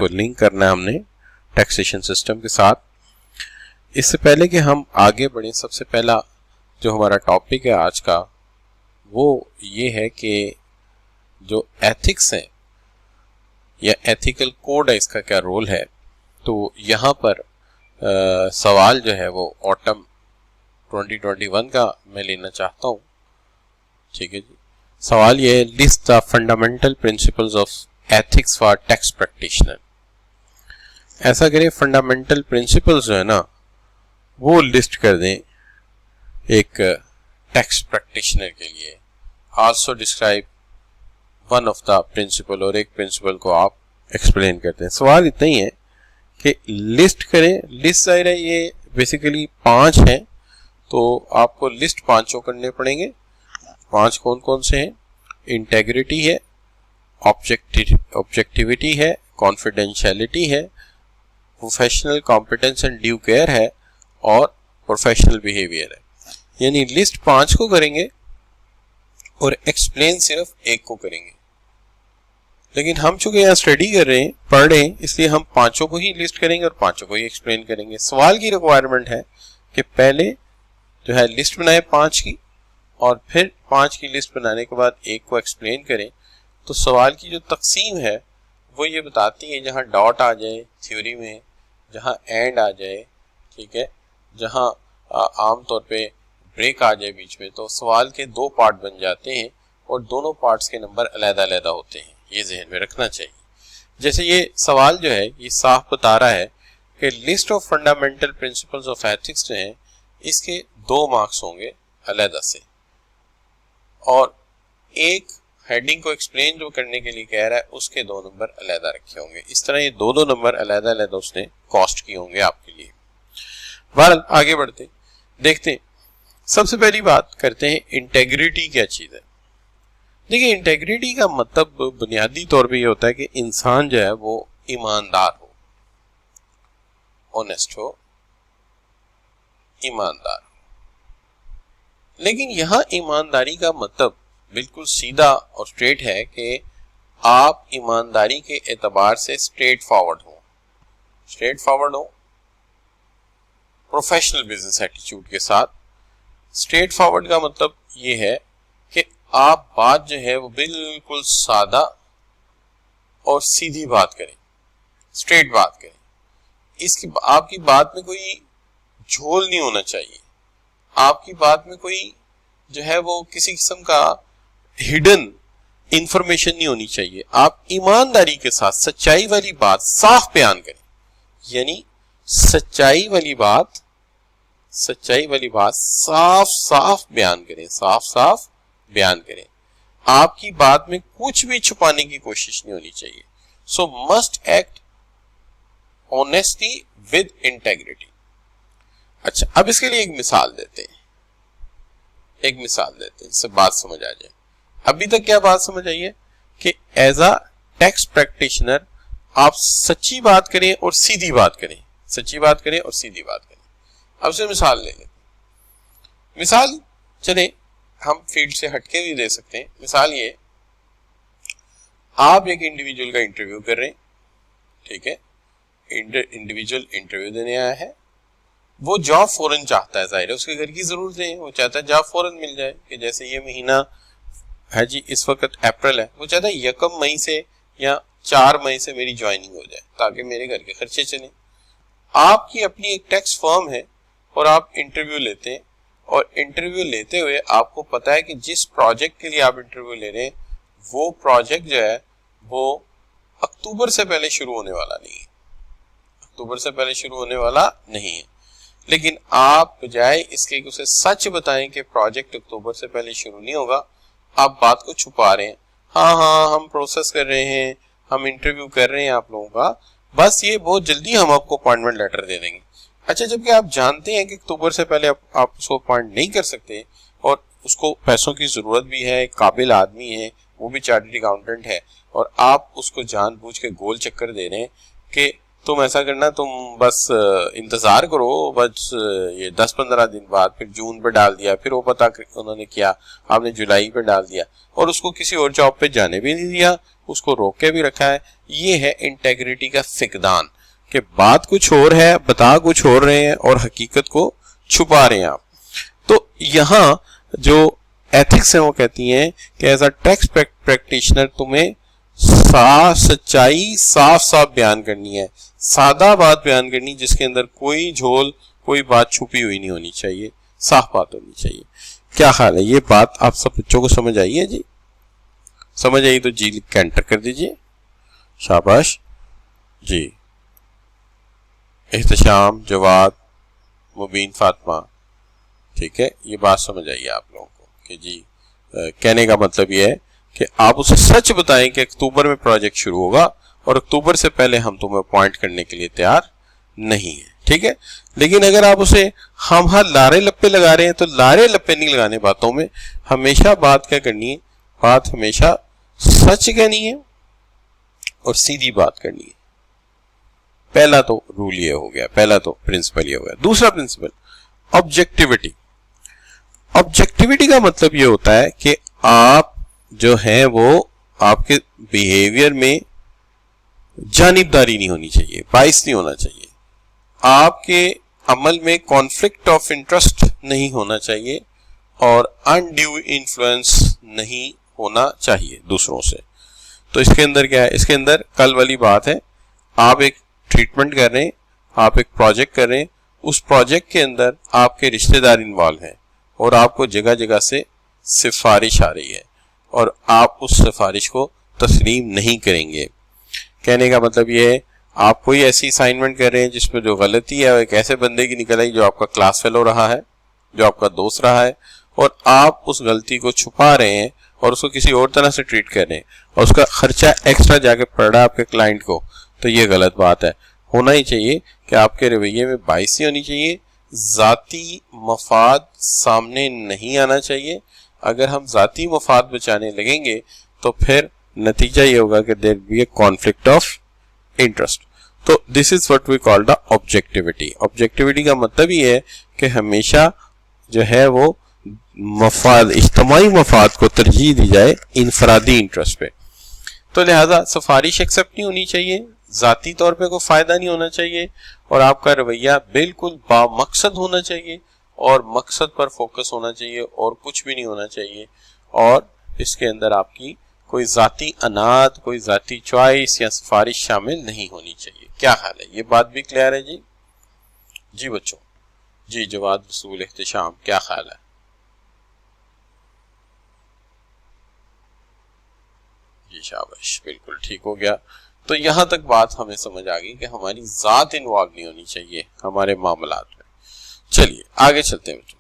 को लिंक करना है हमने टैक्सेशन सिस्टम के साथ। इससे पहले कि हम आगे बढ़ें, सबसे पहला जो हमारा टॉपिक है आज का वो ये है कि जो एथिक्स है या एथिकल कोड है, इसका क्या रोल है। तो यहाँ पर सवाल जो है वो ऑटम 2021 का मैं लेना चाहता हूँ। ठीक है जी, सवाल ये है, list the fundamental principles of ethics for tax practitioner. ऐसा करें, फंडामेंटल प्रिंसिपल्स जो है ना वो लिस्ट कर दें एक टैक्स प्रैक्टिशनर के लिए। Also describe one of the principal, और एक प्रिंसिपल को आप एक्सप्लेन करते हैं। सवाल इतना ही है कि लिस्ट करें। लिस्ट जाहिर है ये बेसिकली 5 हैं, तो आपको लिस्ट 5 करने पड़ेंगे। 5 कौन कौन से हैं? इंटेग्रिटी है, ऑब्जेक्टिविटी है, कॉन्फिडेंशियलिटी है, professional competence and due care है, और प्रोफेशनल बिहेवियर है। यानी लिस्ट 5 को करेंगे और एक्सप्लेन सिर्फ एक को करेंगे। लेकिन हम चूंकि यहाँ स्टडी कर रहे हैं, पढ़ रहे हैं, इसलिए हम 5 को ही लिस्ट करेंगे और 5 को ही एक्सप्लेन करेंगे। सवाल की रिक्वायरमेंट है कि पहले जो है लिस्ट बनाए 5 की, और फिर 5 की लिस्ट बनाने के बाद एक को एक्सप्लेन करें। तो सवाल की जो तकसीम है वो ये बताती है, जहाँ डॉट आ जाए थ्योरी में, जहाँ एंड आ जाए, ठीक है, जहाँ आमतौर पे ब्रेक आ जाए बीच में, तो सवाल के 2 पार्ट बन जाते हैं और दोनों पार्ट्स के नंबर अलग-अलग होते हैं। ये जहन में रखना चाहिए। जैसे ये सवाल जो है ये साफ बता रहा है कि list of fundamental principles of ethics जो है इसके 2 मार्क्स होंगे अलग से, और एक हेडिंग को एक्सप्लेन जो करने के लिए कह रहा है उसके 2 नंबर अलग रखे होंगे। इस तरह ये 2 नंबर अलग उसने कॉस्ट किए होंगे आपके लिए। बहरहाल आगे बढ़ते देखते हैं। सबसे पहली बात करते हैं, इंटेग्रिटी क्या चीज है। देखिए, इंटेग्रिटी का मतलब बुनियादी तौर पे ये होता है कि इंसान जो है वो ईमानदार हो, ऑनेस्ट हो, ईमानदार हो। लेकिन यहां ईमानदारी का मतलब बिल्कुल सीधा और स्ट्रेट है कि आप ईमानदारी के एतबार से स्ट्रेट फॉरवर्ड हो, प्रोफेशनल बिजनेस एटीट्यूड के साथ। स्ट्रेट फॉरवर्ड का मतलब ये है कि आप बात जो है वो बिल्कुल सादा और सीधी बात करें, स्ट्रेट बात करें। इसकी आपकी बात में कोई झोल नहीं होना चाहिए, आपकी बात में कोई जो है वो किसी किस्म का हिडन इंफॉर्मेशन नहीं होनी चाहिए। आप ईमानदारी के साथ सच्चाई वाली बात साफ बयान करें। यानी सच्चाई वाली बात साफ बयान करें। आपकी बात में कुछ भी छुपाने की कोशिश नहीं होनी चाहिए। सो must act honestly with integrity. अच्छा, अब इसके लिए एक मिसाल देते हैं, इससे बात समझ आ जाए। अभी तक क्या बात समझ आई है कि एज अ टैक्स प्रैक्टिशनर आप सच्ची बात करें और सीधी बात करें, अब से मिसाल ले लें। मिसाल चले हम फील्ड से हटके भी दे सकते हैं। मिसाल ये, आप एक इंडिविजुअल का इंटरव्यू कर रहे हैं, ठीक है, इंडिविजुअल इंटरव्यू देने आया है, वो जॉब फौरन चाहता है, जाहिर है उसके घर की जरूरत है, वो चाहता है जॉब फौरन मिल जाए। कि जैसे ये महीना है जी, इस वक्त अप्रैल है, वो चाहता है 1 मई से या 4 मई से मेरी ज्वाइनिंग हो जाए ताकि मेरे घर के खर्चे चलें। आपकी अपनी एक टैक्स फर्म है और आप इंटरव्यू लेते हैं, और इंटरव्यू लेते हुए आपको पता है कि जिस प्रोजेक्ट के लिए आप इंटरव्यू ले रहे हैं वो प्रोजेक्ट जो है वो अक्टूबर से पहले शुरू होने वाला नहीं है। लेकिन आप बजाय इसके उसे सच बताएं कि प्रोजेक्ट अक्टूबर से पहले शुरू नहीं होगा, आप बात को छुपा रहे हैं। हाँ, हम प्रोसेस कर रहे हैं, हम इंटरव्यू कर रहे हैं आप लोगों का, बस ये बहुत जल्दी हम आपको अपॉइंटमेंट लेटर दे देंगे। अच्छा, जबकि आप जानते हैं कि अक्टूबर से पहले आप उसको अपॉइंट नहीं कर सकते और उसको पैसों की जरूरत भी है, काबिल आदमी है, वो भी चार्टर्ड अकाउंटेंट है, और आप उसको जानबूझ के गोल चक्कर दे रहे हैं कि तुम ऐसा करना, तुम बस इंतजार करो, बस ये 10-15 दिन बाद फिर जून पे डाल दिया, फिर वो पता उन्होंने किया आपने जुलाई पे डाल दिया, और उसको किसी और जॉब पे जाने भी नहीं दिया, उसको रोक के भी रखा है। ये है इंटेग्रिटी का फिकदान, कि बात कुछ और है, बता कुछ और रहे हैं और हकीकत को छुपा रहे हैं आप। तो यहाँ जो एथिक्स है वो कहती हैं कि एज अ टेक्स्ट प्रैक्टिशनर तुम्हें सच्चाई साफ साफ बयान करनी है, सादा बात बयान करनी, जिसके अंदर कोई झोल, कोई बात छुपी हुई नहीं होनी चाहिए, साफ बात होनी चाहिए। क्या ख्याल है, ये बात आप सब बच्चों को समझ आई है जी? समझ आई तो जी लिख के एंटर कर दीजिए, शाबाश जी। एहतशाम, जवाद, मुबीन, फातिमा, ठीक है, ये बात समझ आई आप लोगों को कि जी कहने का मतलब ये है कि आप उसे सच बताएं कि अक्टूबर में प्रोजेक्ट शुरू होगा और अक्टूबर से पहले हम तुम्हें अपॉइंट करने के लिए तैयार नहीं है, ठीक है। लेकिन अगर आप उसे हम लारे लप्पे लगा रहे हैं तो लारे लप्पे नहीं लगाने बातों में, हमेशा बात क्या करनी है, बात हमेशा सच कहनी है और सीधी बात करनी है। पहला तो रूल ये हो गया, पहला तो प्रिंसिपल ये हो गया। दूसरा प्रिंसिपल ऑब्जेक्टिविटी। ऑब्जेक्टिविटी का मतलब ये होता है कि आप जो है वो आपके बिहेवियर में जानिबदारी नहीं होनी चाहिए, बाइस नहीं होना चाहिए, आपके अमल में कॉन्फ्लिक्ट ऑफ इंटरेस्ट नहीं होना चाहिए और अनड्यू इन्फ्लुएंस नहीं होना चाहिए दूसरों से। तो इसके अंदर क्या है, इसके अंदर कल वाली बात है, आप एक ट्रीटमेंट कर रहे हैं, आप एक प्रोजेक्ट कर रहे हैं, उस प्रोजेक्ट के अंदर आपके रिश्तेदार इन्वॉल्व हैं और आपको जगह जगह से सिफारिश आ रही है और आप उस सिफारिश को तस्लीम नहीं करेंगे। कहने का मतलब ये है, आप कोई ऐसी असाइनमेंट कर रहे हैं जिसमें जो गलती है वो एक ऐसे बंदे की निकल आई जो आपका क्लास फेलो रहा है, जो आपका दोस्त रहा है, और आप उस गलती को छुपा रहे हैं और उसको किसी और तरह से ट्रीट कर रहे हैं और उसका खर्चा एक्स्ट्रा जाके पड़ रहा है आपके क्लाइंट को, तो ये गलत बात है। होना ही चाहिए कि आपके रवैये में बाइसी होनी चाहिए, जाती मफाद सामने नहीं आना चाहिए। अगर हम जाती मफाद बचाने लगेंगे तो फिर नतीजा ये होगा कि there be a conflict of interest. तो this is what we call the objectivity. Objectivity का मतलब ये है कि हमेशा जो है वो मफाद, इज्तिमाई मफाद को तरजीह दी जाए इनफरादी इंटरेस्ट पे। तो लिहाजा सिफारिश एक्सेप्ट नहीं होनी चाहिए, जाती तौर पे कोई फायदा नहीं होना चाहिए और आपका रवैया बिल्कुल बामकसद होना चाहिए और मकसद पर फोकस होना चाहिए और कुछ भी नहीं होना चाहिए। और इसके अंदर आपकी कोई जाती अनाद, कोई जाती चॉइस या सिफारिश शामिल नहीं होनी चाहिए। क्या हाल है, ये बात भी क्लियर है जी? जी बच्चों, जी जवाद, वसूल, एहतशाम, क्या ख्याल है? जी शाबाश, बिल्कुल ठीक हो गया। तो यहां तक बात हमें समझ आ गई कि हमारी जात इन्वॉल्व नहीं होनी चाहिए हमारे मामलात में। चलिए आगे चलते हैं बच्चों।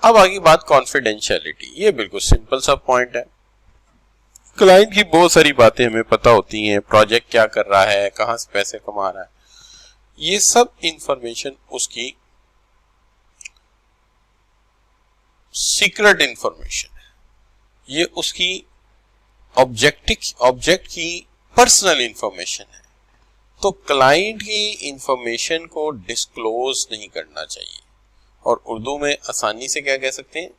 अब आगे बात कॉन्फिडेंशियलिटी। ये बिल्कुल सिंपल सा पॉइंट है। क्लाइंट की बहुत सारी बातें हमें पता होती हैं, प्रोजेक्ट क्या कर रहा है, कहां से पैसे कमा रहा है, ये सब इंफॉर्मेशन उसकी सीक्रेट इंफॉर्मेशन है, ये उसकी ऑब्जेक्ट की पर्सनल इंफॉर्मेशन है। तो क्लाइंट की इंफॉर्मेशन को डिस्क्लोज नहीं करना चाहिए और उर्दू में आसानी से क्या कह सकते हैं,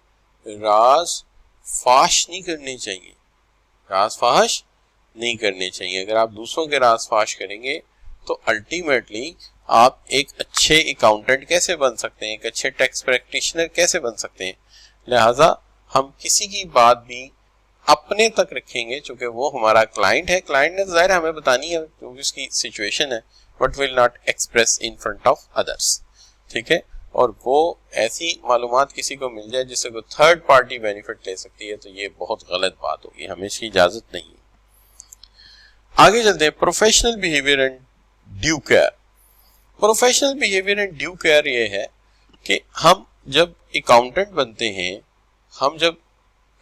राज फाश नहीं करने चाहिए, राज फाश नहीं करने चाहिए। अगर आप दूसरों के राज फाश करेंगे तो अल्टीमेटली आप एक अच्छे अकाउंटेंट कैसे बन सकते हैं, एक अच्छे टैक्स प्रैक्टिशनर कैसे बन सकते हैं। लिहाजा हम किसी की बात भी अपने तक रखेंगे, चूंकि वो हमारा क्लाइंट है, क्लाइंट ने जाहिर हमें बतानी है क्योंकि उसकी सिचुएशन है, but will not express in front of others, ठीक है। और वो ऐसी मालूमात किसी को मिल जाए जिससे कोई थर्ड पार्टी बेनिफिट ले सकती है, तो ये बहुत गलत बात होगी, हमें इसकी इजाजत नहीं है। आगे चलते हैं, professional behaviour and due care. Professional behaviour and due care ये है कि हम जब अकाउंटेंट बनते हैं, हम जब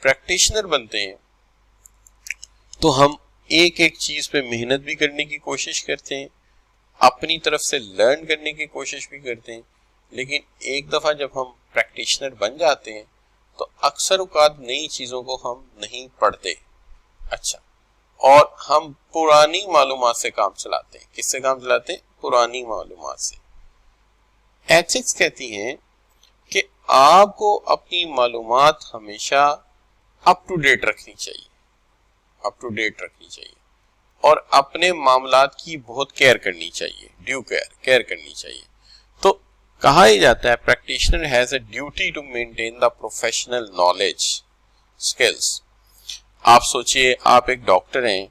प्रैक्टिशनर बनते हैं, तो हम एक एक चीज पे मेहनत भी करने की कोशिश करते हैं, अपनी तरफ से लर्न करने की कोशिश भी करते हैं, लेकिन एक दफा जब हम प्रैक्टिशनर बन जाते हैं तो अक्सर औकात नई चीजों को हम नहीं पढ़ते। अच्छा, और हम पुरानी मालूमात से काम चलाते हैं। किससे काम चलाते हैं? पुरानी मालूमात से। एथिक्स कहती हैं कि आपको अपनी मालूमात हमेशा अप टू डेट रखनी चाहिए, अप टू डेट रखनी चाहिए। और अपने मामलात की बहुत केयर करनी चाहिए, ड्यू केयर करनी चाहिए। तो कहा ही जाता है practitioner has a duty to maintain the professional knowledge skills. आप सोचिए आप एक डॉक्टर हैं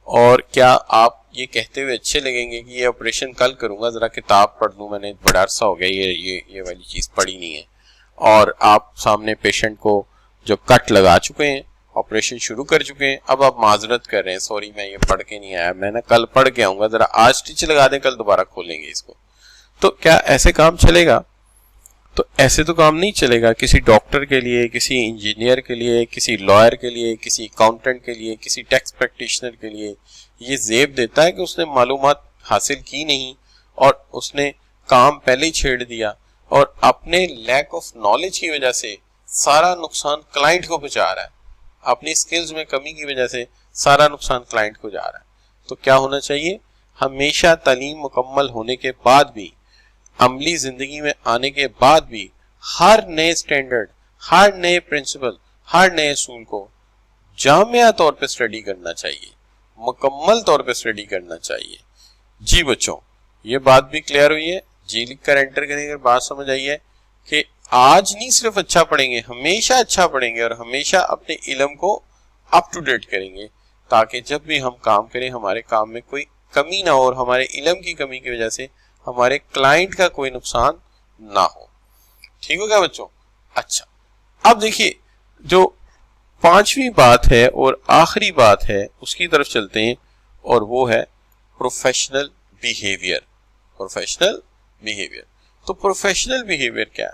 और क्या आप ये कहते हुए अच्छे लगेंगे कि ये ऑपरेशन कल करूंगा, जरा किताब पढ़ लूं, मैंने बड़ा अरसा हो गया ये वाली चीज पढ़ी नहीं है, और आप सामने पेशेंट को जो कट लगा चुके हैं, ऑपरेशन शुरू कर चुके हैं, अब आप माजरत कर रहे हैं, सॉरी मैं ये पढ़ के नहीं आया, मैं ना कल पढ़ के आऊंगा, जरा आज स्टिच लगा दें, कल दोबारा खोलेंगे इसको। तो क्या ऐसे काम चलेगा? तो ऐसे तो काम नहीं चलेगा। किसी डॉक्टर के लिए, किसी इंजीनियर के लिए, किसी लॉयर के लिए, किसी अकाउंटेंट के लिए, किसी टैक्स प्रैक्टिशनर के लिए ये जेब देता है कि उसने मालूमात हासिल की नहीं और उसने काम पहले ही छेड़ दिया और अपने लैक ऑफ नॉलेज की वजह से सारा नुकसान क्लाइंट को पहुंचा रहा है, अपनी स्किल्स में कमी की वजह से सारा नुकसान क्लाइंट को जा रहा है। तो क्या होना चाहिए? हमेशा तालीम मुकम्मल होने के बाद भी, अमली जिंदगी में आने के बाद भी हर नए स्टैंडर्ड, हर नए प्रिंसिपल, हर नए असूल को जामिया तौर पे स्टडी करना चाहिए, मुकम्मल तौर पे स्टडी करना चाहिए। जी बच्चों, ये बात भी क्लियर हुई है? जी लिख कर एंटर करेंगे, बात समझ आई है कि आज नहीं सिर्फ अच्छा पढ़ेंगे, हमेशा अच्छा पढ़ेंगे और हमेशा अपने इल्म को अप टू डेट करेंगे, ताकि जब भी हम काम करें हमारे काम में कोई कमी ना हो और हमारे इल्म की कमी की वजह से हमारे क्लाइंट का कोई नुकसान ना हो। ठीक हो गया बच्चों? अच्छा, अब देखिए जो पांचवी बात है और आखिरी बात है उसकी तरफ चलते हैं, और वो है प्रोफेशनल बिहेवियर। प्रोफेशनल बिहेवियर, तो प्रोफेशनल बिहेवियर क्या है?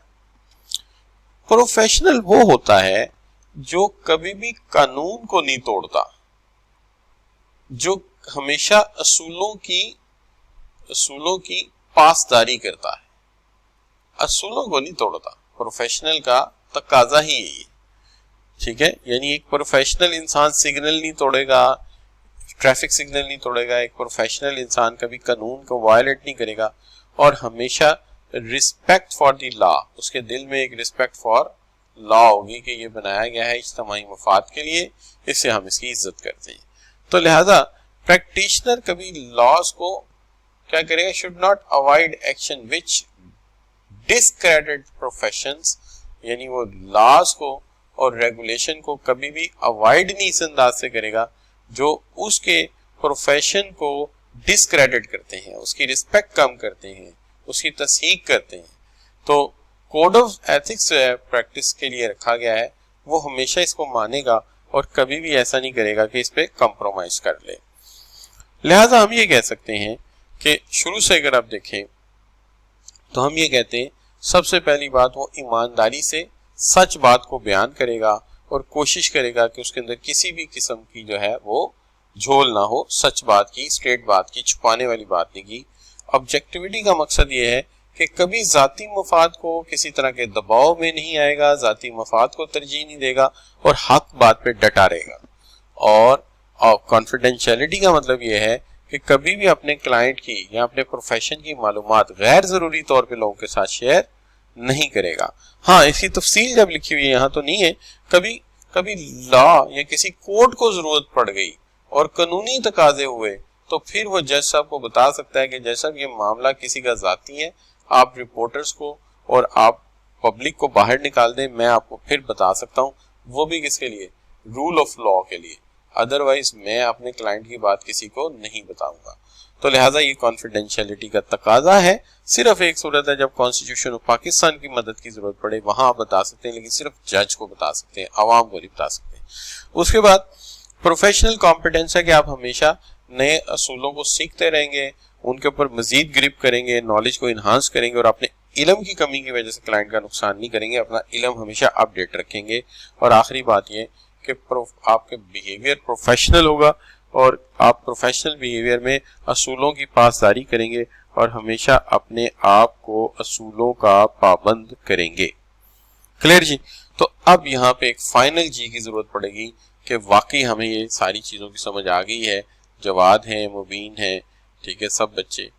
प्रोफेशनल वो होता है जो कभी भी कानून को नहीं तोड़ता, जो हमेशा असूलों की पासदारी करता है, असूलों को नहीं तोड़ता। प्रोफेशनल का तकाजा ही यही है। ठीक है, यानी एक प्रोफेशनल इंसान सिग्नल नहीं तोड़ेगा, ट्रैफिक सिग्नल नहीं तोड़ेगा, एक प्रोफेशनल इंसान कभी कानून को वायलेट नहीं करेगा और हमेशा रिस्पेक्ट फॉर द लॉ, उसके दिल में एक रिस्पेक्ट फॉर लॉ होगी कि ये बनाया गया है इज्तिमाई मफाद के लिए, इससे हम इसकी इज्जत करते हैं। तो लिहाजा प्रैक्टिशनर कभी लॉज को क्या करेगा? Should not avoid action which discredit professions, यानी वो लॉज को और रेगुलेशन को कभी भी अवॉइड नहीं इस अंदाज से करेगा जो उसके प्रोफेशन को डिस्क्रेडिट करते हैं, उसकी रिस्पेक्ट कम करते हैं, उसकी तस्हीक करते हैं। तो कोड ऑफ एथिक्स जो है प्रैक्टिस के लिए रखा गया है, वो हमेशा इसको मानेगा और कभी भी ऐसा नहीं करेगा कि इस पे कॉम्प्रोमाइज कर ले। लिहाजा हम ये कह सकते हैं कि शुरू से अगर आप देखें तो हम ये कहते हैं सबसे पहली बात वो ईमानदारी से सच बात को बयान करेगा और कोशिश करेगा कि उसके अंदर किसी भी किस्म की जो है वो झोल ना हो, सच बात की, स्ट्रेट बात की, छुपाने वाली बात नहीं की। ऑब्जेक्टिविटी का मकसद ये है कि कभी जाती मफाद को किसी तरह के दबाव में नहीं आएगा, जाती मफाद को तरजीह नहीं देगा और हक बात पे डटा रहेगा। और कॉन्फिडेंशियलिटी का मतलब ये है कि कभी भी अपने क्लाइंट की या अपने प्रोफेशन की मालूमात गैर जरूरी तौर पे लोगों के साथ शेयर नहीं करेगा। हाँ, इसकी तफसील जब लिखी हुई है यहाँ तो नहीं है, कभी कभी लॉ या किसी कोर्ट को जरूरत पड़ गई और कानूनी तकाजे हुए तो फिर वो जज साहब को बता सकता है कि जज साहब ये मामला किसी का जाती है, आप रिपोर्टर्स को और आप पब्लिक को बाहर निकाल दें, मैं आपको फिर बता सकता हूँ। वो भी किसके लिए? रूल ऑफ लॉ के लिए। अदरवाइज मैं अपने क्लाइंट की बात किसी को नहीं बताऊंगा। तो लिहाजा ये कॉन्फिडेंशियलिटी का तकाजा है। सिर्फ एक सूरत है जब कॉन्स्टिट्यूशन ऑफ पाकिस्तान की मदद की जरूरत पड़े, वहां आप बता सकते हैं, लेकिन सिर्फ जज को बता सकते हैं, आवाम को नहीं बता सकते। उसके बाद प्रोफेशनल कॉम्पिटेंस है कि आप हमेशा नए असूलों को सीखते रहेंगे, उनके ऊपर मजीद ग्रिप करेंगे, नॉलेज को इन्हांस करेंगे और अपने इल्म की कमी की वजह से क्लाइंट का नुकसान नहीं करेंगे, अपना इल्म हमेशा अपडेट रखेंगे। और आखिरी बात यह कि आपके बिहेवियर प्रोफेशनल होगा और आप प्रोफेशनल बिहेवियर में असूलों की पासदारी करेंगे और हमेशा अपने आप को असूलों का पाबंद करेंगे। क्लियर जी? तो अब यहाँ पे एक फाइनल जी की जरूरत पड़ेगी कि वाकई हमें ये सारी चीजों की समझ आ गई है, जवाद है, मुबीन है, ठीक है, सब बच्चे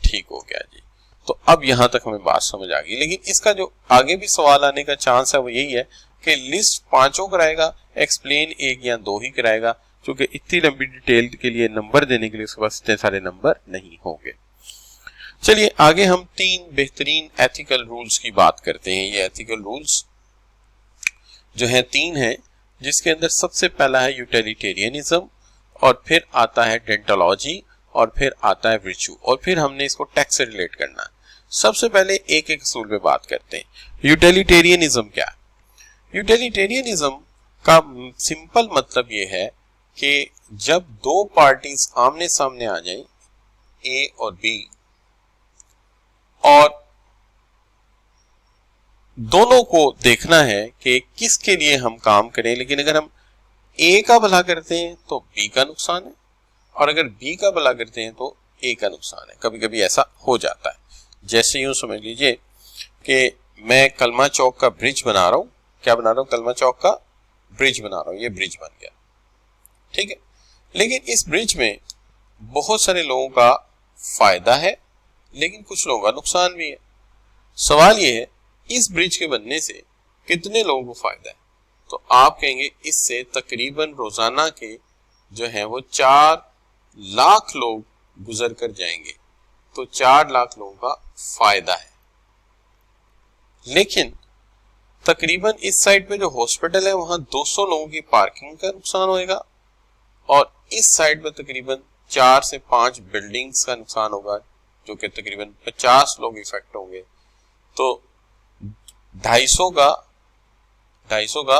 ठीक हो गया जी। तो अब यहाँ तक हमें बात समझ आ गई, लेकिन इसका जो आगे भी सवाल आने का चांस है वो यही है कि लिस्ट 5 कराएगा, एक्सप्लेन 1 या 2 ही कराएगा। क्योंकि इतनी लंबी डिटेल के लिए नंबर देने के लिए उसके पास इतने सारे नंबर नहीं होंगे। चलिए आगे हम 3 बेहतरीन एथिकल रूल्स की बात करते हैं। ये एथिकल रूल्स जो है 3 हैं, जिसके अंदर सबसे पहला है यूटिलिटेरियनिज्म, और फिर आता है डेंटोलॉजी, और फिर आता है वर्च्यू, और फिर हमने इसको टैक्स से रिलेट करना है। सबसे पहले एक एक असूल पे बात करते हैं। यूटिलिटेरियनिज्म क्या है? यूटिलिटेरियनिज्म का सिंपल मतलब ये है कि जब दो पार्टीज आमने सामने आ जाएं, ए और बी, और दोनों को देखना है कि किसके लिए हम काम करें, लेकिन अगर हम ए का भला करते हैं तो बी का नुकसान है, और अगर बी का भला करते हैं तो ए का नुकसान है। कभी कभी ऐसा हो जाता है। जैसे यूं समझ लीजिए कि मैं कलमा चौक का ब्रिज बना रहा हूं। क्या बना रहा हूं? कलमा चौक का ब्रिज बना रहा हूं। ये ब्रिज बन गया, ठीक है, लेकिन इस ब्रिज में बहुत सारे लोगों का फायदा है, लेकिन कुछ लोगों का नुकसान भी है। सवाल ये है, इस ब्रिज के बनने से कितने लोगों को फायदा है? तो आप कहेंगे इससे तकरीबन रोजाना के जो है वो 4 लाख लोग गुजर कर जाएंगे, तो 4 लाख लोगों का फायदा है। लेकिन तकरीबन इस साइड पे जो हॉस्पिटल है वहां 200 लोगों की पार्किंग का नुकसान होएगा, और इस साइड पे तकरीबन 4 से 5 बिल्डिंग्स का नुकसान होगा, जो कि तकरीबन 50 लोग इफेक्ट होंगे। तो 250 का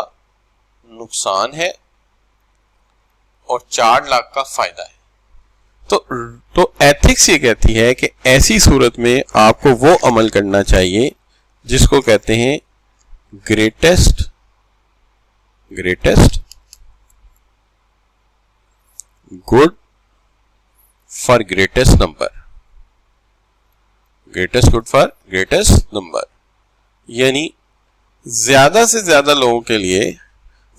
नुकसान है और 4 लाख का फायदा है। तो एथिक्स ये कहती है कि ऐसी सूरत में आपको वो अमल करना चाहिए जिसको कहते हैं greatest good for greatest number. Greatest good for greatest number यानी ज्यादा से ज्यादा लोगों के लिए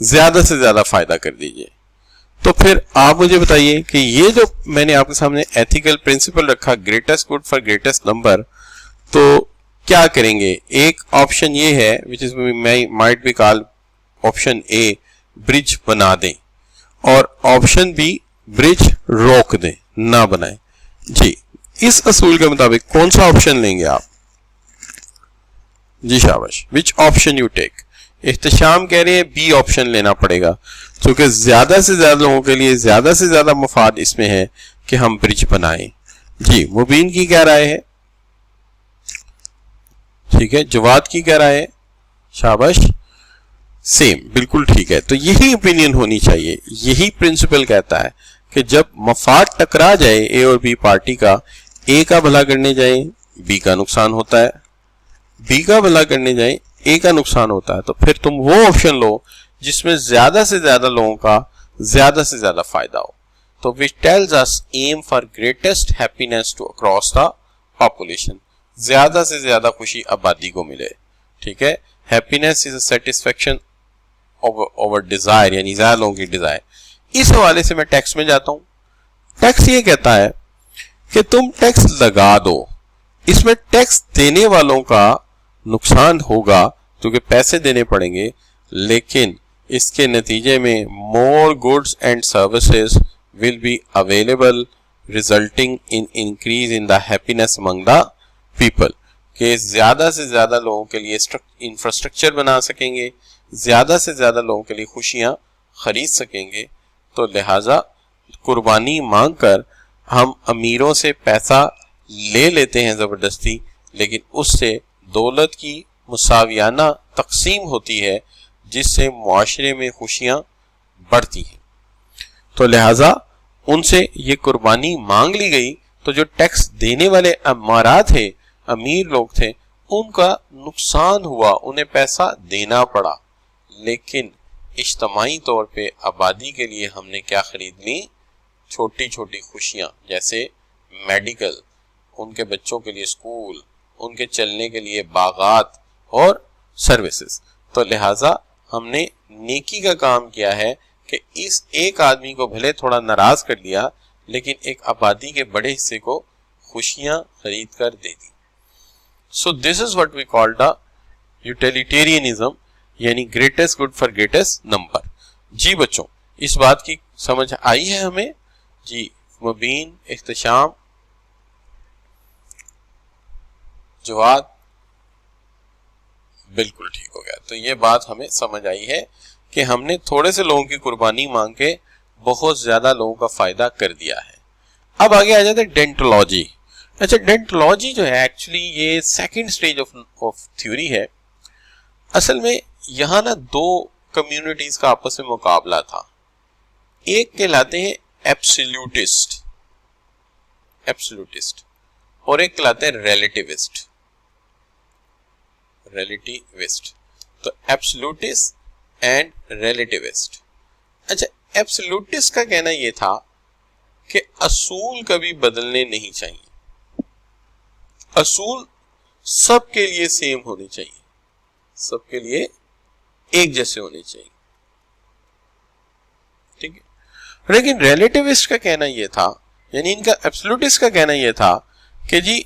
ज्यादा से ज्यादा फायदा कर दीजिए। तो फिर आप मुझे बताइए कि ये जो मैंने आपके सामने एथिकल प्रिंसिपल रखा, greatest good for greatest number, तो क्या करेंगे? एक ऑप्शन ये है which is might be called option A, bridge बना दें, और ऑप्शन बी, ब्रिज रोक दें, ना बनाएं। जी, इस असूल के मुताबिक कौन सा ऑप्शन लेंगे आप? जी शाबाश, विच ऑप्शन यू टेक? इख्तिशाम कह रहे हैं बी ऑप्शन लेना पड़ेगा, क्योंकि ज्यादा से ज्यादा लोगों के लिए ज्यादा से ज्यादा मुफाद इसमें है कि हम ब्रिज बनाएं। जी, मुबीन की क्या राय है? ठीक है, जवाद की क्या राय है? शाबाश, सेम, बिल्कुल ठीक है। तो यही ओपिनियन होनी चाहिए। यही प्रिंसिपल कहता है कि जब मफाद टकरा जाए ए और बी पार्टी का, ए का भला करने जाए बी का नुकसान होता है, बी का भला करने जाए ए का नुकसान होता है, तो फिर तुम वो ऑप्शन लो जिसमें ज्यादा से ज्यादा लोगों का ज्यादा से ज्यादा फायदा हो। तो which tells us aim for greatest happiness to across the population, ज्यादा से ज्यादा खुशी आबादी को मिले। ठीक है, happiness is a satisfaction over desire, यानी ज्यादा लोगों की डिजायर। इस हवाले से मैं टैक्स में जाता हूं। टैक्स ये कहता है कि तुम टैक्स लगा दो, इसमें टैक्स देने वालों का नुकसान होगा क्योंकि पैसे देने पड़ेंगे, लेकिन इसके नतीजे में more goods and services will be available resulting in increase in the happiness among the people, के ज्यादा से ज्यादा लोगों के लिए इंफ्रास्ट्रक्चर बना सकेंगे, ज्यादा से ज्यादा लोगों के लिए खुशियां खरीद सकेंगे। तो लिहाजा कुर्बानी मांगकर हम अमीरों से पैसा ले लेते हैं जबरदस्ती, लेकिन उससे दौलत की मुसावियाना तकसीम होती है जिससे मुआशरे में खुशियां बढ़ती हैं। तो लिहाजा उनसे ये कुर्बानी मांग ली गई, तो जो टैक्स देने वाले अमारा थे, अमीर लोग थे, उनका नुकसान हुआ, उन्हें पैसा देना पड़ा, लेकिन इज्तमाई तौर पे आबादी के लिए हमने क्या खरीद ली? छोटी छोटी खुशियां, जैसे मेडिकल, उनके बच्चों के लिए स्कूल, उनके चलने के लिए बागात और सर्विसेज। तो लिहाजा हमने नेकी का काम किया है कि इस एक आदमी को भले थोड़ा नाराज कर दिया, लेकिन एक आबादी के बड़े हिस्से को खुशियां खरीद कर दे दी। So this is what we call the utilitarianism, यानी greatest good for greatest number. जी बच्चों, इस बात की समझ आई है हमें जी। मुबीन, इख्तिशाम, जवाद, बिल्कुल ठीक हो गया। तो ये बात हमें समझ आई है कि हमने थोड़े से लोगों की कुर्बानी मांग के बहुत ज्यादा लोगों का फायदा कर दिया है। अब आगे आ जाते हैं डेंटोलॉजी। अच्छा, डेंटोलॉजी जो है एक्चुअली ये सेकंड स्टेज ऑफ थ्योरी है। असल में यहां ना दो कम्युनिटीज का आपस में मुकाबला था। एक कहलाते हैं एब्सोल्यूटिस्ट और एक कहलाते हैं रिलेटिविस्ट। तो एब्सोल्यूटिस्ट एंड रिलेटिविस्ट। अच्छा, एब्सोल्यूटिस्ट का कहना यह था कि असूल कभी बदलने नहीं चाहिए, असूल सबके लिए सेम होने चाहिए, सबके लिए एक जैसे होने चाहिए, ठीक है। लेकिन रिलेटिविस्ट का कहना यह था, यानी इनका एब्सोल्यूटिस्ट का कहना यह था कि जी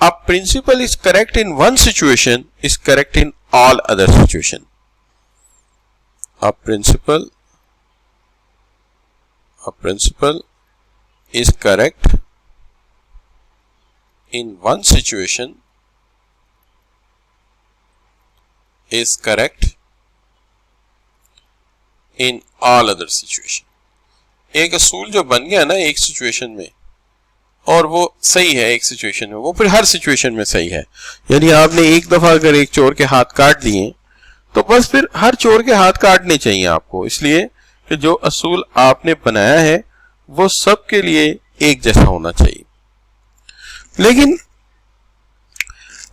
a principle is correct in one situation is correct in all other situation. A principle is correct in one situation is correct in all other situation. एक असूल जो बन गया ना एक सिचुएशन में और वो सही है एक सिचुएशन में, वो फिर हर सिचुएशन में सही है। यानी आपने एक दफा अगर एक चोर के हाथ काट दिए तो बस फिर हर चोर के हाथ काटने चाहिए आपको, इसलिए कि जो असूल आपने बनाया है वो सबके लिए एक जैसा होना चाहिए। लेकिन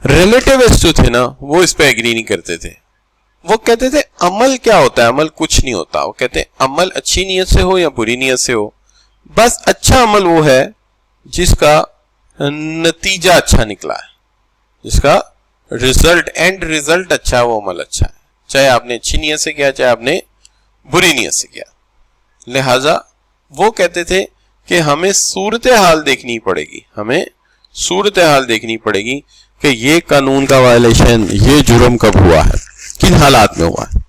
रिलेटिविस्ट जो थे ना वो इस पे एग्री नहीं करते थे। वो कहते थे अमल क्या होता है, अमल कुछ नहीं होता। वो कहते हैं अमल अच्छी नीयत से हो या बुरी नीयत से हो, बस अच्छा अमल वो है जिसका नतीजा अच्छा निकला है, जिसका एंड रिजल्ट अच्छा है, वो अमल अच्छा है, चाहे आपने अच्छी नीयत से किया चाहे आपने बुरी नीयत से किया। लिहाजा वो कहते थे कि हमें सूरत हाल देखनी पड़ेगी, हमें सूरत हाल देखनी पड़ेगी कि ये कानून का वायलेशन, ये जुर्म कब हुआ है, किन हालात में हुआ है।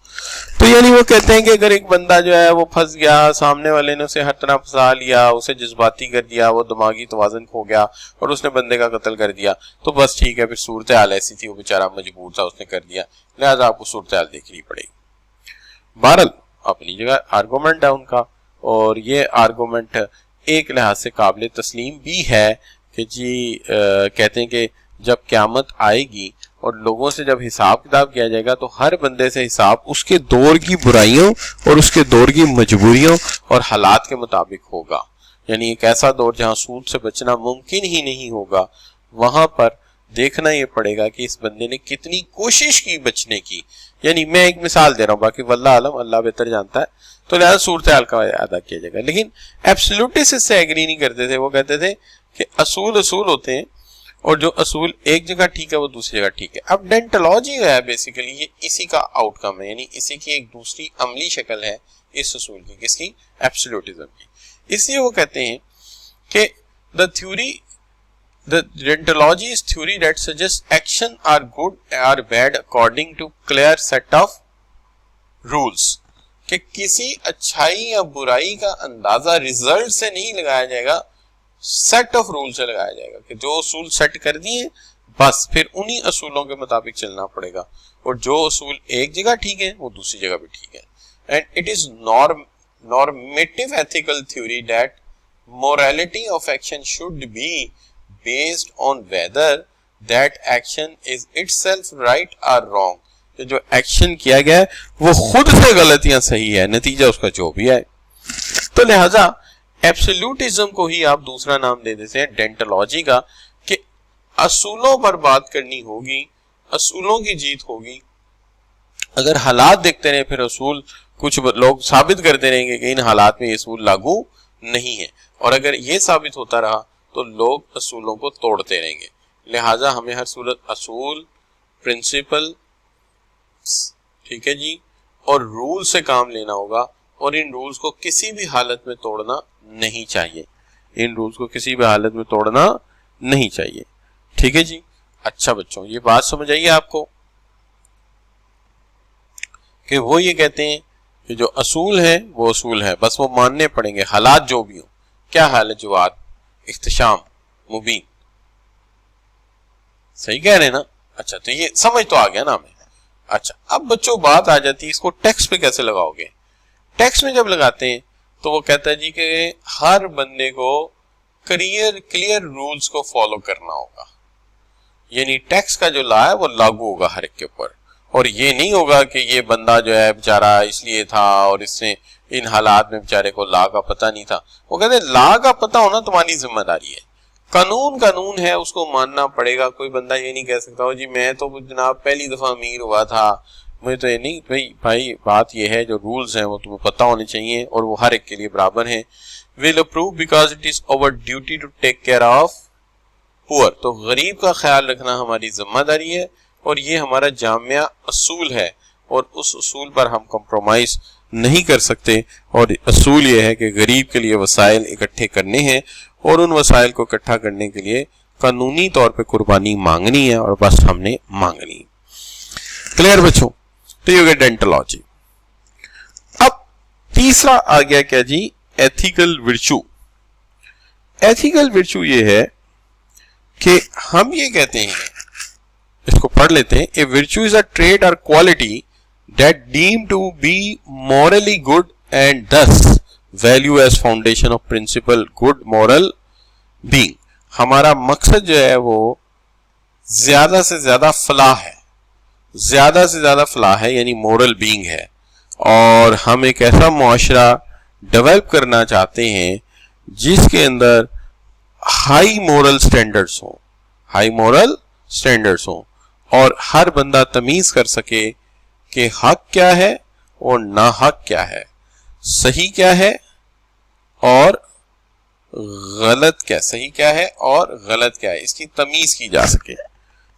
तो यानी वो कहते हैं कि अगर एक बंदा जो है वो फंस गया, सामने वाले ने उसे हर तरह फंसा लिया, उसे जज्बाती कर दिया, वो दिमागी तवाज़ुन खो गया और उसने बंदे का कत्ल कर दिया, तो बस ठीक है, फिर सूरत हाल ऐसी थी, वो बेचारा मजबूर था, उसने कर दिया, लिहाजा आपको सूरत हाल देखनी पड़ेगी। बहरहाल अपनी जगह आर्गूमेंट है उनका, और ये आर्गूमेंट एक लिहाज से काबिल तस्लीम भी है कि जी कहते हैं कि जब क़यामत आएगी और लोगों से जब हिसाब किताब किया जाएगा तो हर बंदे से हिसाब उसके दौर की बुराइयों और उसके दौर की मजबूरियों और हालात के मुताबिक होगा। यानी एक ऐसा दौर जहां सूद से बचना मुमकिन ही नहीं होगा, वहां पर देखना ये पड़ेगा कि इस बंदे ने कितनी कोशिश की बचने की। यानी मैं एक मिसाल दे रहा हूँ, बाकी वल्लाह आलम, अल्लाह बेहतर जानता है, तो लिहाजा सूरत हाल का अदा किया जाएगा। लेकिन एब्सोल्यूटिस्ट इससे एग्री नहीं करते थे। वो कहते थे कि असूल असूल होते हैं और जो असूल एक जगह ठीक है वो दूसरी जगह ठीक है। अब डेंटोलॉजी है बेसिकली ये इसी का आउटकम है, यानी इसी की एक दूसरी अमली शक्ल है इस असूल की, किसकी, एब्सोल्यूटिज्म की। इसलिए वो कहते हैं कि the deontology is theory that suggests action are good or bad according to clear set of rules। कि किसी अच्छाई या बुराई का अंदाजा रिजल्ट से नहीं लगाया जाएगा, सेट ऑफ रूल से लगाया जाएगा कि जो असूल सेट कर दिए बस फिर उन्हीं असूलों के मुताबिक चलना पड़ेगा, और जो असूल एक जगह ठीक है वो दूसरी जगह भी ठीक है। And it is normative ethical theory that morality of action should be based on whether that action is itself right or wrong। जो एक्शन किया गया है वो खुद से गलत या सही है, नतीजा उसका जो भी है। तो लिहाजा एब्सोल्यूटिज्म को ही आप दूसरा नाम दे देते हैं डेंटोलॉजी का, कि असूलों पर बात करनी होगी, असूलों की जीत होगी। अगर हालात देखते रहे फिर असूल, कुछ लोग साबित करते रहेंगे कि इन हालात में ये असूल लागू नहीं है, और अगर ये साबित होता रहा तो लोग असूलों को तोड़ते रहेंगे। लिहाजा हमें हर सूरत असूल, प्रिंसिपल, ठीक है जी, और रूल से काम लेना होगा, और इन रूल्स को किसी भी हालत में तोड़ना नहीं चाहिए, इन रूल्स को किसी भी हालत में तोड़ना नहीं चाहिए। ठीक है जी। अच्छा बच्चों, ये बात समझ आई आपको कि वो ये कहते हैं कि जो असूल है वो असूल है, बस वो मानने पड़ेंगे, हालात जो भी हो। क्या हाल है जवाद, इख्तिशाम, मुबीन, सही कह रहे हैं ना? अच्छा, तो ये समझ तो आ गया ना हमें। अच्छा, अब बच्चों बात आ जाती है इसको टेक्स्ट पे कैसे लगाओगे। टेक्स्ट में जब लगाते हैं तो वो कहता है जी कि हर बंदे को क्लियर रूल्स को फॉलो करना होगा, यानी टैक्स का जो लॉ है वो लागू होगा हर एक के ऊपर। और ये नहीं होगा कि ये बंदा जो है बेचारा इसलिए था और इसने इन हालात में बेचारे को लॉ का पता नहीं था। वो कहते हैं लॉ का पता होना तुम्हारी जिम्मेदारी है, कानून है, उसको मानना पड़ेगा। कोई बंदा ये नहीं कह सकता हो जी मैं तो जनाब पहली दफा अमीर हुआ था, मुझे तो ये नहीं। भाई बात ये है जो रूल्स हैं वो तुम्हें पता होने चाहिए और वो हर एक के लिए बराबर हैं। Will approve because it is our duty to take care of poor, तो गरीब का ख्याल रखना हमारी जिम्मेदारी है और ये हमारा जामिया असूल है और उस असूल पर हम कंप्रोमाइज नहीं कर सकते। और असूल ये है कि गरीब के लिए वसाइल इकट्ठे करने हैं और उन वसाइल को इकट्ठा करने के लिए कानूनी तौर पे कुर्बानी मांगनी है और बस हमने मांगनी। क्लियर बच्चों? तो ये हो गया डेंटोलॉजी। अब तीसरा आ गया क्या जी, एथिकल विर्चू। एथिकल विर्चू ये है कि हम ये कहते हैं, इसको पढ़ लेते हैं। A virtue is a trait और quality that deem to be morally good and thus value as foundation of principle good moral being. हमारा मकसद जो है वो ज्यादा से ज्यादा फलाह है, ज्यादा से ज्यादा फलाह है यानी मॉरल बीइंग है। और हम एक ऐसा मुआशरा डेवलप करना चाहते हैं जिसके अंदर हाई मॉरल स्टैंडर्ड्स हो, हाई मॉरल स्टैंडर्ड्स हो और हर बंदा तमीज कर सके कि हक क्या है और ना हक क्या है, सही क्या है और गलत क्या, सही क्या है और गलत क्या है, इसकी तमीज की जा सके।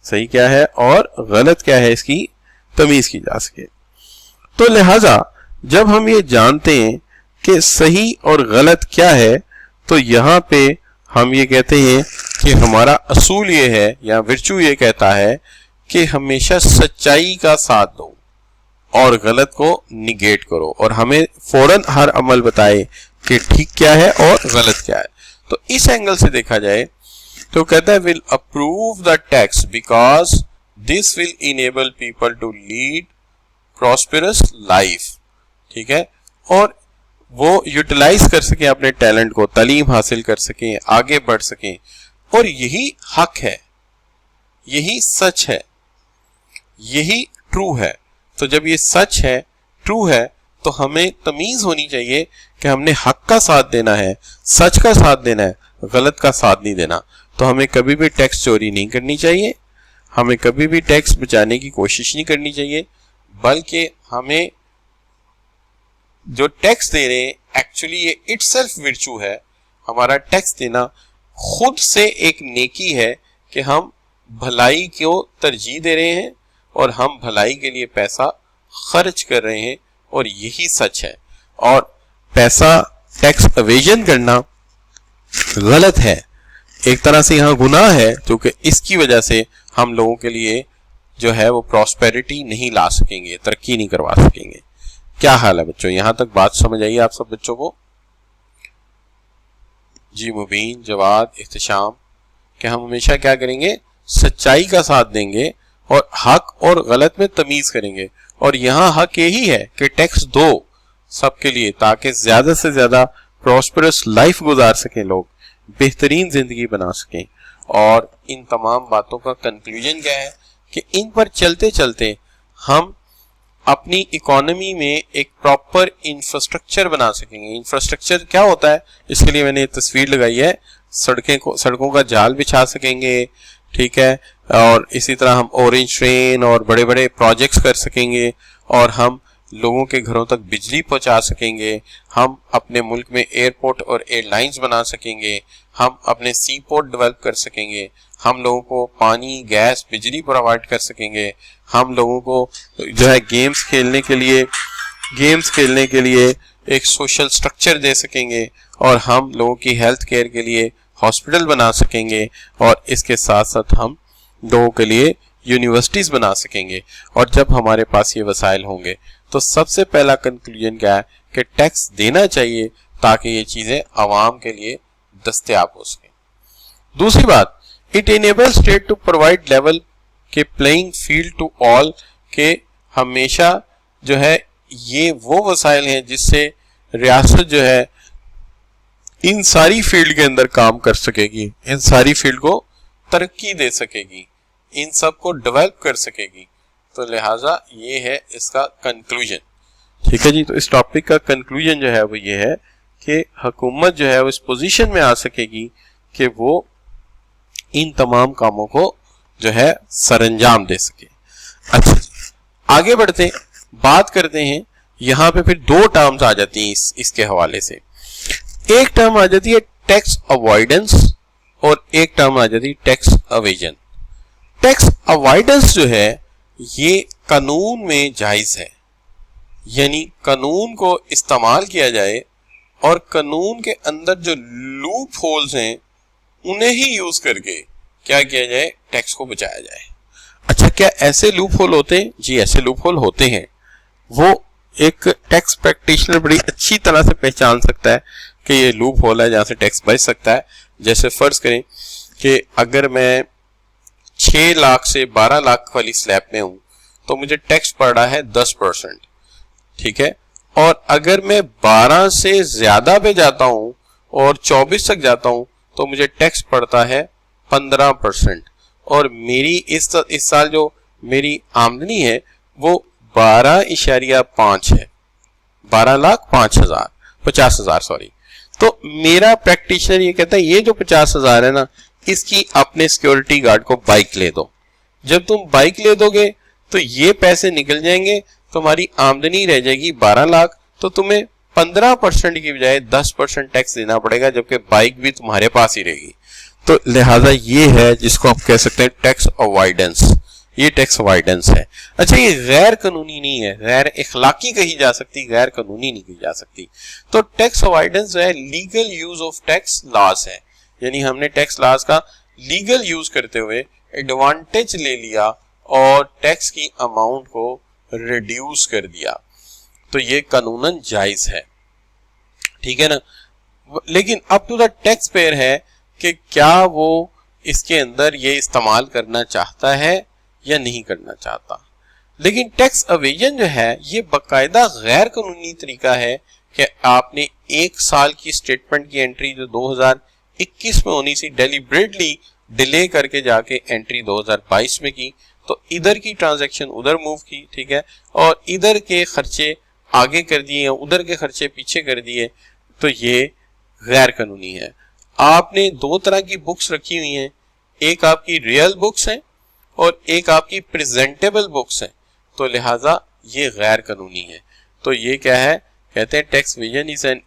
सही क्या है और गलत क्या है इसकी तमीज की जा सके। तो लिहाजा जब हम ये जानते हैं कि सही और गलत क्या है तो यहां पे हम ये कहते हैं कि हमारा असूल ये है या विर्चू ये कहता है कि हमेशा सच्चाई का साथ दो और गलत को निगेट करो और हमें फौरन हर अमल बताए कि ठीक क्या है और गलत क्या है। तो इस एंगल से देखा जाए तो कहता है will approve the tax because this will enable people to lead prosperous life. ठीक है, और वो यूटिलाइज कर सके अपने टैलेंट को, तालीम हासिल कर सकें, आगे बढ़ सकें और यही हक है, यही सच है, यही ट्रू है। तो जब ये सच है, ट्रू है, तो हमें तमीज होनी चाहिए कि हमने हक का साथ देना है, सच का साथ देना है, गलत का साथ नहीं देना। तो हमें कभी भी टैक्स चोरी नहीं करनी चाहिए, हमें कभी भी टैक्स बचाने की कोशिश नहीं करनी चाहिए, बल्कि हमें जो टैक्स दे रहे हैं एक्चुअली ये इटसेल्फ विर्चू है। हमारा टैक्स देना खुद से एक नेकी है कि हम भलाई को तरजीह दे रहे हैं और हम भलाई के लिए पैसा खर्च कर रहे हैं और यही सच है। और पैसा टैक्स एवेजन करना गलत है, एक तरह से यहाँ गुनाह है, क्योंकि इसकी वजह से हम लोगों के लिए जो है वो प्रॉस्पेरिटी नहीं ला सकेंगे, तरक्की नहीं करवा सकेंगे। क्या हाल है बच्चों, यहां तक बात समझ आई आप सब बच्चों को? जी मुबीन, जवाद, इख्तिशाम कि हम हमेशा क्या करेंगे, सच्चाई का साथ देंगे और हक और गलत में तमीज करेंगे। और यहाँ हक यही है कि टैक्स दो सबके लिए ताकि ज्यादा से ज्यादा प्रॉस्पेरस लाइफ गुजार सकें, लोग बेहतरीन जिंदगी बना सकें। और इन तमाम बातों का कंक्लूजन क्या है कि इन पर चलते चलते हम अपनी इकोनॉमी में एक प्रॉपर इंफ्रास्ट्रक्चर बना सकेंगे। इंफ्रास्ट्रक्चर क्या होता है, इसके लिए मैंने तस्वीर लगाई है, सड़कों का जाल बिछा सकेंगे। ठीक है, और इसी तरह हम ऑरेंज ट्रेन और बड़े बड़े प्रोजेक्ट्स कर सकेंगे और हम लोगों के घरों तक बिजली पहुंचा सकेंगे। हम अपने मुल्क में एयरपोर्ट और एयरलाइंस बना सकेंगे, हम अपने सी पोर्ट डेवलप कर सकेंगे, हम लोगों को पानी, गैस, बिजली प्रोवाइड कर सकेंगे, हम लोगों को जो है गेम्स खेलने के लिए एक सोशल स्ट्रक्चर दे सकेंगे और हम लोगों की हेल्थ केयर के लिए हॉस्पिटल बना सकेंगे और इसके साथ साथ हम लोगों के लिए यूनिवर्सिटीज बना सकेंगे। और जब हमारे पास ये वसाइल होंगे तो सबसे पहला कंक्लूजन क्या है कि टैक्स देना चाहिए ताकि ये चीजें आवाम के लिए दस्तयाब हो सके। दूसरी बात, it enable state to provide level के प्लेइंग फील्ड टू ऑल, के हमेशा जो है ये वो वसाइल हैं जिससे रियासत जो है इन सारी फील्ड के अंदर काम कर सकेगी, इन सारी फील्ड को तरक्की दे सकेगी, इन सब को डेवलप कर सकेगी। तो लिहाजा ये है इसका कंक्लूजन। ठीक है जी, तो इस टॉपिक का कंक्लूजन जो है वो ये है कि हुकूमत जो है वो इस पोजीशन में आ सकेगी कि वो इन तमाम कामों को जो है सरंजाम दे सके। अच्छा, आगे बढ़ते हैं, बात करते हैं। यहां पे फिर दो टर्म्स आ जाती हैं इसके हवाले से। एक टर्म आ जाती है टैक्स अवॉइडेंस और एक टर्म आ जाती है टैक्स अवेजन। टैक्स अवॉइडेंस जो है ये कानून में जायज है, यानी कानून को इस्तेमाल किया जाए और कानून के अंदर जो लूप होल्स हैं उन्हें ही यूज करके क्या किया जाए, टैक्स को बचाया जाए। अच्छा, क्या ऐसे लूप होल होते हैं? जी, ऐसे लूप होल होते हैं। वो एक टैक्स प्रैक्टिशनर बड़ी अच्छी तरह से पहचान सकता है कि ये लूप होल है जहां से टैक्स बच सकता है। जैसे फर्ज करें कि अगर मैं 6 लाख से 12 लाख वाली स्लैब में हूं तो मुझे टैक्स पड़ रहा है 10%। ठीक है, और अगर मैं 12 से ज्यादा पे जाता हूं और 24 तक जाता हूं तो मुझे टैक्स पड़ता है 15%। और मेरी इस साल जो मेरी आमदनी है वो 12.5 है, 12,05,000 सॉरी। तो मेरा प्रैक्टिशनर ये कहता है ये जो 50,000 है ना, इसकी अपने सिक्योरिटी गार्ड को बाइक ले दो। जब तुम बाइक ले दोगे तो ये पैसे निकल जाएंगे, तुम्हारी आमदनी रह जाएगी 12 लाख, तो तुम्हें 15% की बजाय 10% टैक्स देना पड़ेगा, जबकि बाइक भी तुम्हारे पास ही रहेगी। तो लिहाजा ये है जिसको आप कह सकते हैं टैक्स अवॉइडेंस। ये टैक्स अवॉइडेंस है। अच्छा, ये गैर कानूनी नहीं है, गैर इखलाकी कही जा सकती, गैर कानूनी नहीं कही जा सकती। तो टैक्स अवॉइडेंस जो है legal use of tax loss है, यानी हमने टैक्स लॉस का लीगल यूज करते हुए एडवांटेज ले लिया और टैक्स की अमाउंट को रिड्यूस कर दिया, तो ये कानूनन जायज है। ठीक है ना, लेकिन up to the tax payer है कि क्या वो इसके अंदर ये इस्तेमाल करना चाहता है या नहीं करना चाहता। लेकिन टैक्स अवेजन जो है ये बाकायदा गैर कानूनी तरीका है कि आपने 1 साल की स्टेटमेंट की एंट्री जो 2021 में होनी सी डेलिब्रेटली डिले करके जाके एंट्री 2022 में की, तो इधर की ट्रांजैक्शन उधर मूव की। ठीक है, और इधर के खर्चे आगे कर दिए, उधर के खर्चे पीछे कर दिए, तो ये गैर कानूनी है। आपने 2 तरह की बुक्स रखी हुई हैं, एक आपकी रियल बुक्स हैं और एक आपकी प्रेजेंटेबल बुक्स हैं, तो लिहाजा ये गैर कानूनी है। तो ये क्या है, कहते हैं tax evasion is an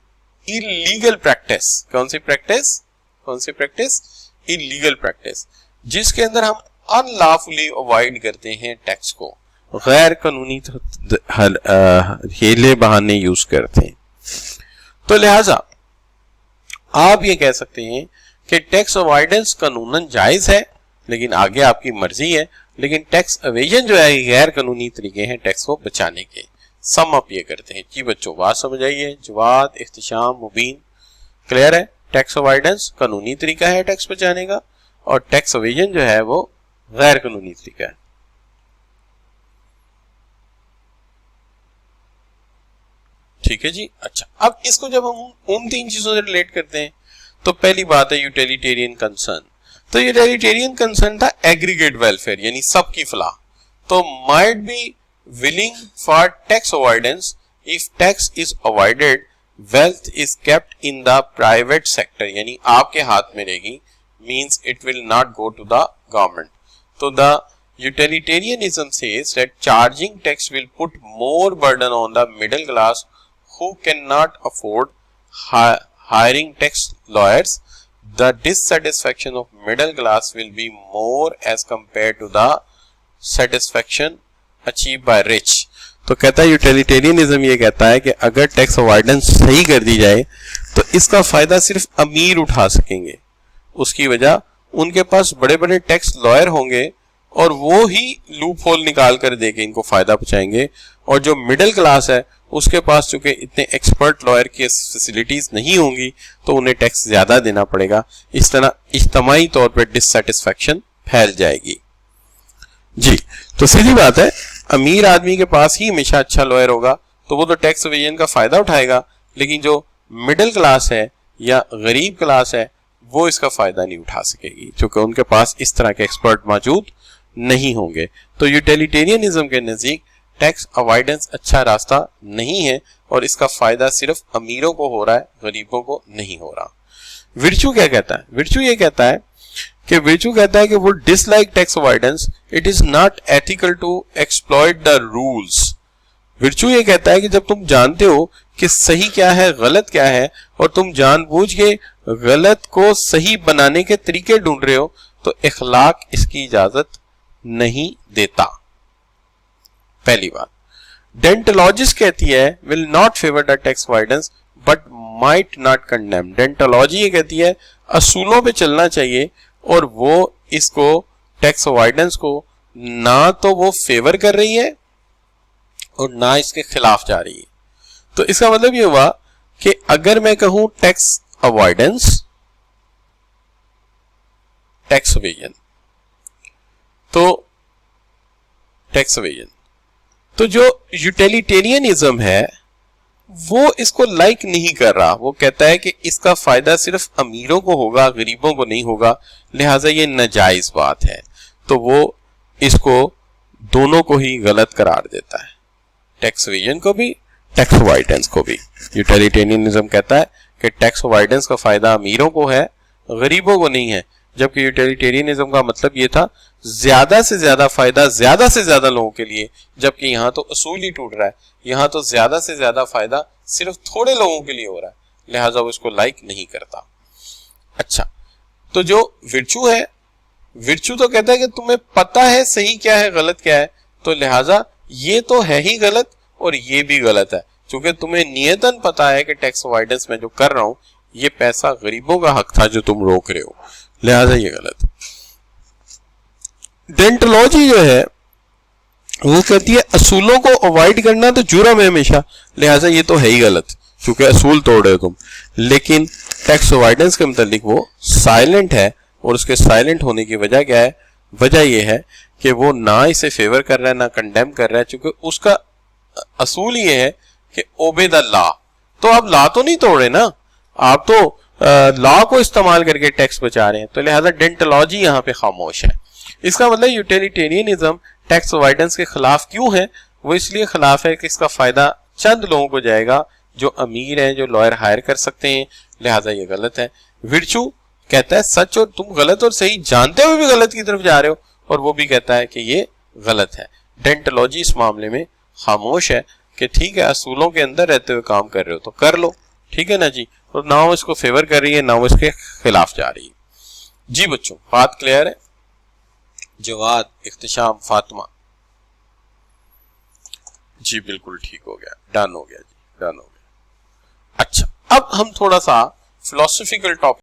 illegal practice. कौन सी प्रैक्टिस? कौन सी प्रैक्टिस? इलीगल प्रैक्टिस, जिसके अंदर हम अनलॉफुली अवॉइड करते हैं टैक्स को, गैर कानूनी हीले बहाने यूज करते हैं। तो लिहाजा आप ये कह सकते हैं कि टैक्स अवॉइडेंस कानूनन जायज है, लेकिन आगे आपकी मर्जी है। लेकिन टैक्स एवेजन जो है गैर कानूनी तरीके हैं टैक्स को बचाने के। सम अप ये करते हैं। जी बच्चों, बात समझ आइए? जवाद, इख्तिशाम, मुबीन, क्लियर है? टैक्स अवॉइडेंस कानूनी तरीका है टैक्स बचाने का, और टैक्स एवेजन जो है वो गैर कानूनी तरीका है। ठीक है जी। अच्छा, अब इसको जब हम उन 3 चीजों से रिलेट करते हैं तो पहली बात है यूटिलिटेरियन कंसर्न। तो यूटिलिटेरियन कंसर्न था एग्रीगेट वेलफेयर, यानी सबकी फलाह। तो might be willing for tax avoidance if tax is avoided, wealth is kept in the private sector, यानी आपके हाथ में रहेगी, means it will not go to the government. तो the utilitarianism says that charging tax will put more burden on the middle class who cannot afford hiring tax lawyers. The dissatisfaction of middle class will be more as compared to the satisfaction achieved by rich. तो कहता है utilitarianism ये कहता है कि अगर tax avoidance सही कर दी जाए तो इसका फायदा सिर्फ अमीर उठा सकेंगे। उसकी वजह उनके पास बड़े बड़े टैक्स लॉयर होंगे और वो ही लूप होल निकाल कर देके इनको फायदा पहुंचाएंगे। और जो मिडिल क्लास है उसके पास चूंकि इतने एक्सपर्ट लॉयर की फैसिलिटीज नहीं होंगी तो उन्हें टैक्स ज्यादा देना पड़ेगा। इस तरह इज्तमाई तौर पर डिससैटिस्फैक्शन फैल जाएगी। जी, तो सीधी बात है, अमीर आदमी के पास ही हमेशा अच्छा लॉयर होगा तो वो तो टैक्स एवेजन का फायदा उठाएगा, लेकिन जो मिडिल क्लास है या गरीब क्लास है वो इसका फायदा नहीं उठा सकेगी क्योंकि उनके पास इस तरह के एक्सपर्ट मौजूद नहीं होंगे। तो यूटिलिटेरियनिज्म के नजदीक टैक्स अवॉइडेंस अच्छा रास्ता नहीं है और इसका फायदा सिर्फ अमीरों को हो रहा है, गरीबों को नहीं हो रहा। विर्चू क्या कहता है? विर्चू ये कहता है कि वो dislike tax avoidance, it is not ethical to exploit the rules. Virtue ये कहता है कि जब तुम जानते हो कि सही क्या है गलत क्या है और तुम जानबूझ के गलत को सही बनाने के तरीके ढूंढ रहे हो तो इखलाक इसकी इजाजत नहीं देता। पहली बात। डेंटोलॉजिस्ट कहती है will not favour the tax avoidance but might not condemn. Deontology ये कहती है असूलों पे चलना चाहिए और वो इसको टैक्स अवॉइडेंस को ना तो वो फेवर कर रही है और ना इसके खिलाफ जा रही है। तो इसका मतलब ये हुआ कि अगर मैं कहूं टैक्स अवॉइडेंस, टैक्स एवेजन, तो टैक्स एवेजन, तो जो यूटिलिटेरियनिज्म है वो इसको लाइक नहीं कर रहा। वो कहता है कि इसका फायदा सिर्फ अमीरों को होगा, गरीबों को नहीं होगा, लिहाजा ये नाजायज बात है। तो वो इसको दोनों को ही गलत करार देता है, टैक्स एवेजन को भी, टैक्स अवॉइडेंस को भी। यूटिलिटेरियनिज्म कहता है कि टैक्स अवॉइडेंस का फायदा अमीरों को है, गरीबों को नहीं है, जबकि यूटिलिटेरियनिज्म का मतलब ये था ज्यादा से ज्यादा फायदा ज्यादा से ज्यादा लोगों के लिए, जबकि यहां तो असूल ही टूट रहा है। यहां तो ज्यादा से ज्यादा फायदा सिर्फ थोड़े लोगों के लिए हो रहा है, लिहाजा वो इसको लाइक नहीं करता। अच्छा, तो जो विर्चू है, विर्चू तो कहता है कि तुम्हें पता है सही क्या है गलत क्या है, तो लिहाजा ये तो है ही गलत और ये भी गलत है, क्योंकि तुम्हें नियतन पता है कि टैक्स अवॉइडेंस में जो कर रहा हूं ये पैसा गरीबों का हक था जो तुम रोक रहे हो, लिहाजा ये गलत। डेंटोलॉजी जो है वो कहती है असूलों को अवॉइड करना तो जुर्म है हमेशा, लिहाजा ये तो है ही गलत क्योंकि असूल तोड़ रहे हो तुम। लेकिन टैक्स अवॉइडेंस के मुतालिक वो साइलेंट है और उसके साइलेंट होने की वजह क्या है? वजह ये है कि वो ना इसे फेवर कर रहा है ना कंडेम कर रहा है, क्योंकि उसका असूल ये है कि ओबे द लॉ। तो आप लॉ तो नहीं तोड़ रहे ना, आप तो लॉ को इस्तेमाल करके टैक्स बचा रहे हैं, तो लिहाजा डेंटोलॉजी यहाँ पे खामोश है। इसका मतलब यूटिलिटेरियनिज्म टैक्स अवॉइडेंस के खिलाफ क्यों है? वो इसलिए खिलाफ है कि इसका फायदा चंद लोगों को जाएगा जो अमीर हैं, जो लॉयर हायर कर सकते हैं, लिहाजा ये गलत है। विर्चू कहता है सच और तुम गलत और सही जानते हुए भी गलत की तरफ जा रहे हो, और वो भी कहता है कि ये गलत है। डेंटोलॉजी इस मामले में खामोश है कि ठीक है असूलों के अंदर रहते हुए काम कर रहे हो तो कर लो, ठीक है ना जी, और ना वो इसको फेवर कर रही है ना वो इसके खिलाफ जा रही है। जी बच्चों, बात क्लियर है? जवाद, इख्तिशाम, फातिमा, जी बिल्कुल ठीक हो गया, डन हो गया जी, डन हो गया। अच्छा, अब हम थोड़ा सा फिलोसॉफिकल टॉपिक